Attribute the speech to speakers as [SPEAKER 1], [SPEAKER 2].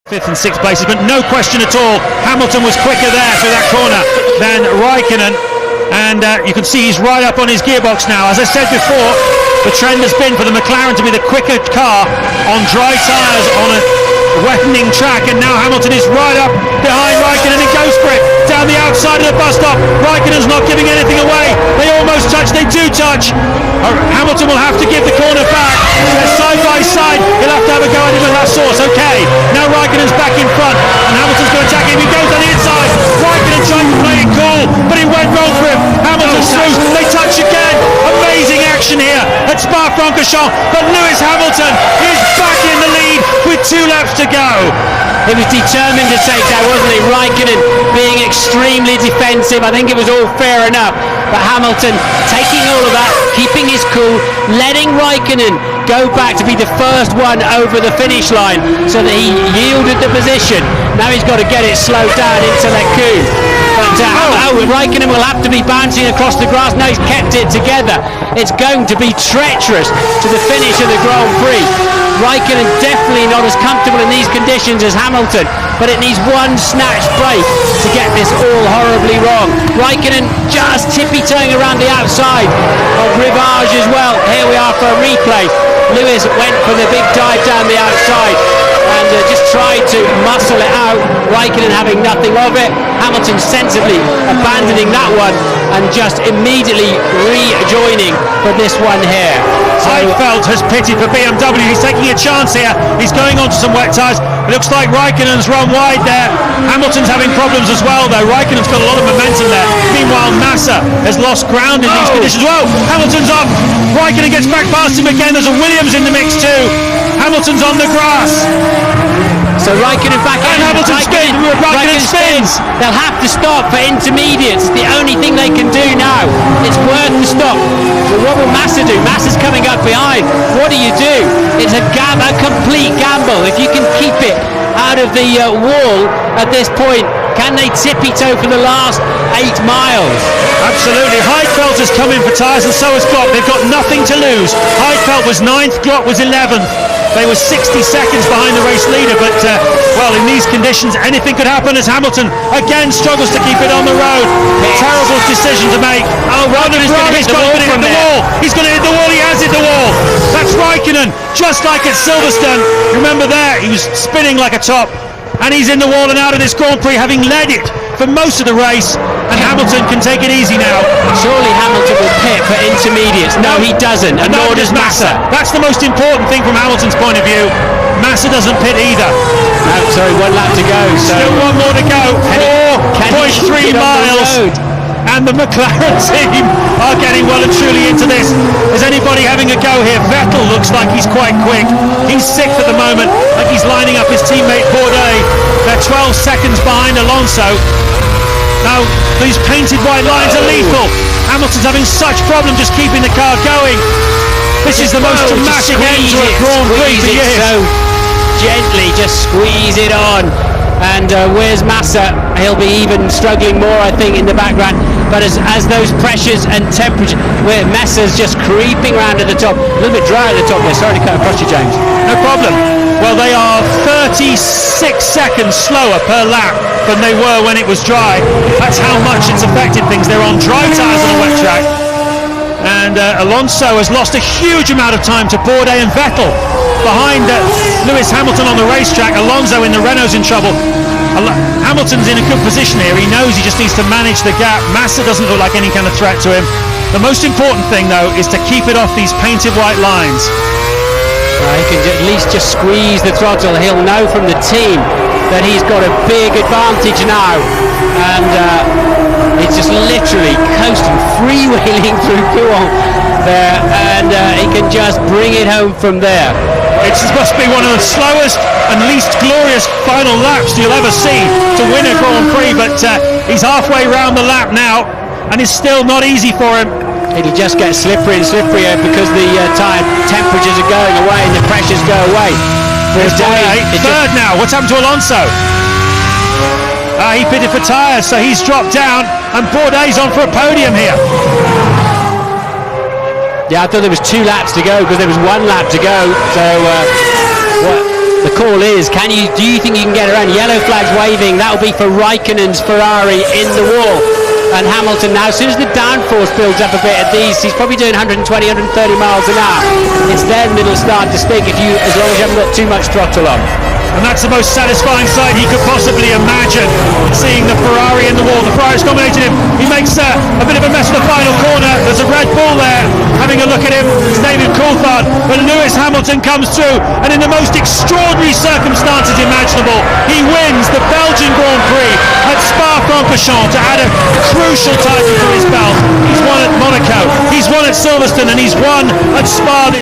[SPEAKER 1] Fifth and sixth places, but no question at all, Hamilton was quicker there through that corner than Raikkonen, and you can see he's right up on his gearbox now. As I said before, the trend has been for the McLaren to be the quicker car on dry tyres on a wetting track, and now Hamilton is right up behind Raikkonen and goes for it down the outside of the bus stop. Raikkonen's not giving anything away. They almost touch, they do touch. Hamilton will have to give the corner back. They're side by side. He'll have to have a go at him with that source. Okay, now Raikkonen's back in front, and Hamilton's going to attack him. He goes on the inside. Raikkonen trying to play it cool, but it went wrong for him. Hamilton's through. They touch again. Amazing action here at Spa-Francorchamps, but Lewis Hamilton is back in the lead with 2 laps to go.
[SPEAKER 2] He was determined to take that, wasn't he? Raikkonen being extremely defensive. I think it was all fair enough. But Hamilton taking all of that, keeping his cool, letting Raikkonen go back to be the first one over the finish line so that he yielded the position. Now he's got to get it slowed down into Leclerc. But Raikkonen will have to be bouncing across the grass. Now he's kept it together. It's going to be treacherous to the finish of the Grand Prix. Raikkonen definitely not as comfortable in these conditions as Hamilton, but it needs one snatch break to get this all horribly wrong. Raikkonen just tippy-toeing around the outside of Rivage as well. Here we are for a replay. Lewis went for the big dive down the outside and just tried to muscle it out. Raikkonen having nothing of it. Hamilton sensibly abandoning that one and just immediately rejoining for this one here.
[SPEAKER 1] Heidfeld has pitted for BMW. He's taking a chance here. He's going on to some wet tyres. It looks like Raikkonen's run wide there. Hamilton's having problems as well, though. Raikkonen's got a lot of momentum there. Meanwhile, Massa has lost ground in these conditions. Whoa! Hamilton's up. Raikkonen gets back past him again. There's a Williams in the mix too. Hamilton's on the grass.
[SPEAKER 2] So Raikkonen back in.
[SPEAKER 1] And Hamilton spins. Raikkonen spins.
[SPEAKER 2] They'll have to stop for intermediates. It's the only thing they can do now. It's worth the stop. But what will Massa do? Massa's coming up behind. What do you do? It's a complete gamble. If you can keep it out of the wall at this point, can they tippy-toe for the last 8 miles?
[SPEAKER 1] Absolutely. Heidfeld has come in for tyres, and so has Glock. They've got nothing to lose. Heidfeld was 9th, Glock was 11th. They were 60 seconds behind the race leader, but well, in these conditions anything could happen as Hamilton again struggles to keep it on the road. Terrible decision to make. Oh, Raikkonen's going to hit the wall. He's going to hit the wall. He has hit the wall. That's Raikkonen, just like at Silverstone. Remember there, he was spinning like a top, and he's in the wall and out of this Grand Prix, having led it for most of the race, and Hamilton can take it easy now.
[SPEAKER 2] Surely Hamilton will pit for intermediates. No, he doesn't, and nor does Massa.
[SPEAKER 1] That's the most important thing from Hamilton's point of view. Massa doesn't pit either.
[SPEAKER 2] No, sorry, 1 lap to go. So
[SPEAKER 1] still 1 more to go. 4.3 miles. And the McLaren team are getting well and truly into this. Is anybody having a go here? Vettel looks like he's quite quick. He's 6th at the moment, like he's lining up his teammate Bourdais. They're 12 seconds behind Alonso. Now, these painted white lines are lethal. Hamilton's having such problem just keeping the car going. This is the most dramatic end to a Grand Prix for years.
[SPEAKER 2] So gently, just squeeze it on. And where's Massa? He'll be even struggling more, I think, in the background. But as those pressures and temperature, where Massa's just creeping around at the top, a little bit dry at the top there. Sorry to cut across you, James.
[SPEAKER 1] No problem. Well, they are 36 seconds slower per lap than they were when it was dry. That's how much it's affected things. They're on dry tyres on a wet track. And Alonso has lost a huge amount of time to Bourdais and Vettel. Behind Lewis Hamilton on the racetrack, Alonso in the Renault's in trouble. Hamilton's in a good position here. He knows he just needs to manage the gap. Massa doesn't look like any kind of threat to him. The most important thing, though, is to keep it off these painted white lines.
[SPEAKER 2] He can at least just squeeze the throttle. He'll know from the team that he's got a big advantage now. And it's just literally coasting, freewheeling through Coulon there. And he can just bring it home from there.
[SPEAKER 1] It must be one of the slowest and least glorious final laps you'll ever see to win a Grand Prix, but he's halfway round the lap now, and it's still not easy for him.
[SPEAKER 2] It'll just get slippery and slipperier because the tyre temperatures are going away and the pressures go away.
[SPEAKER 1] Third now. What's happened to Alonso? He pitted for tyres, so he's dropped down, and Bourdais on for a podium here.
[SPEAKER 2] Yeah, I thought there was 2 laps to go because there was 1 lap to go. So The call is, do you think you can get around? Yellow flags waving, that'll be for Raikkonen's Ferrari in the wall. And Hamilton now, as soon as the downforce builds up a bit at these, he's probably doing 120, 130 miles an hour. It's then that it'll start to stink as long as you haven't got too much throttle on.
[SPEAKER 1] And that's the most satisfying sight he could possibly imagine, seeing the Ferrari in the wall. The Ferrari's dominated him. He makes a bit of a mess of the final corner. There's a Red Bull there having a look at him. It's David Coulthard. But Lewis Hamilton comes through, and in the most extraordinary circumstances imaginable, he wins the Belgian Grand Prix at Spa-Francorchamps to add a crucial title to his belt. He's won at Monaco, he's won at Silverstone, and he's won at Spa.